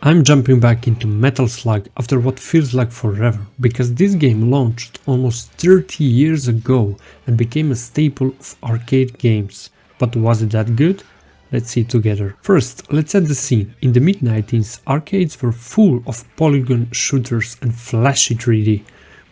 I'm jumping back into Metal Slug after what feels like forever, because this game launched almost 30 years ago and became a staple of arcade games. But was it that good? Let's see together. First, let's set the scene. In the mid-90s, arcades were full of polygon shooters and flashy 3D.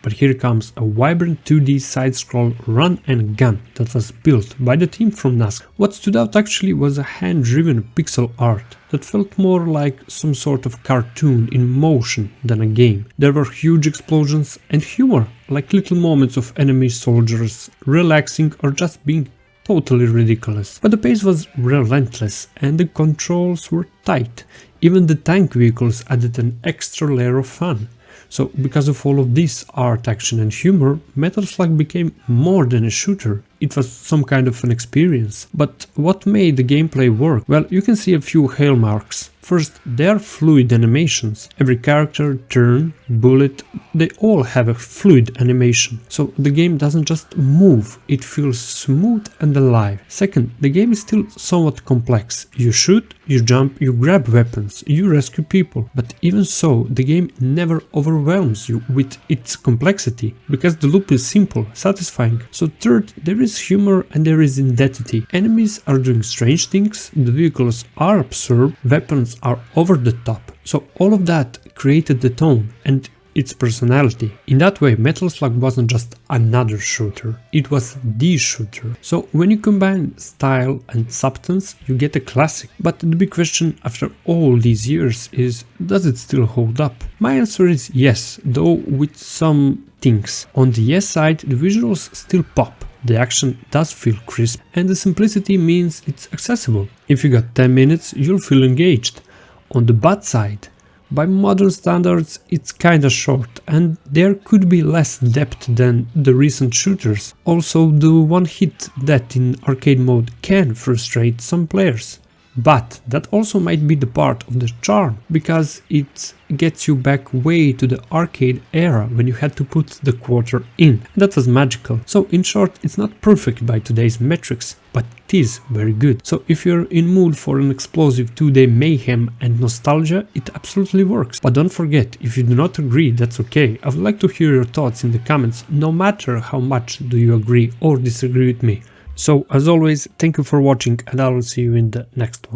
But here comes a vibrant 2D side-scroll run and gun that was built by the team from NASCAR. What stood out actually was a hand-driven pixel art that felt more like some sort of cartoon in motion than a game. There were huge explosions and humor, like little moments of enemy soldiers relaxing or just being totally ridiculous. But the pace was relentless and the controls were tight. Even the tank vehicles added an extra layer of fun. So, because of all of this art, action and humor, Metal Slug became more than a shooter. It was some kind of an experience. But what made the gameplay work? Well, you can see a few hallmarks. First, they are fluid animations. Every character, turn, bullet, they all have a fluid animation. So the game doesn't just move, it feels smooth and alive. Second, the game is still somewhat complex. You shoot, you jump, you grab weapons, you rescue people. But even so, the game never overwhelms you with its complexity, because the loop is simple, satisfying. So third, there is humor and there is identity. Enemies are doing strange things, the vehicles are absurd, weapons are over the top. So all of that created the tone and its personality. In that way, Metal Slug wasn't just another shooter, it was the shooter. So when you combine style and substance, you get a classic. But the big question after all these years is, does it still hold up? My answer is yes, though with some things. On the yes side, the visuals still pop. The action does feel crisp and the simplicity means it's accessible. If you got 10 minutes, you'll feel engaged. On the bad side, by modern standards, it's kinda short and there could be less depth than the recent shooters. Also, the one hit death in arcade mode can frustrate some players. But that also might be the part of the charm, because it gets you back way to the arcade era when you had to put the quarter in. And that was magical. So in short, it's not perfect by today's metrics, but it is very good. So if you're in mood for an explosive 2D mayhem and nostalgia, it absolutely works. But don't forget, if you do not agree, that's okay. I would like to hear your thoughts in the comments, no matter how much do you agree or disagree with me. So as always, thank you for watching and I will see you in the next one.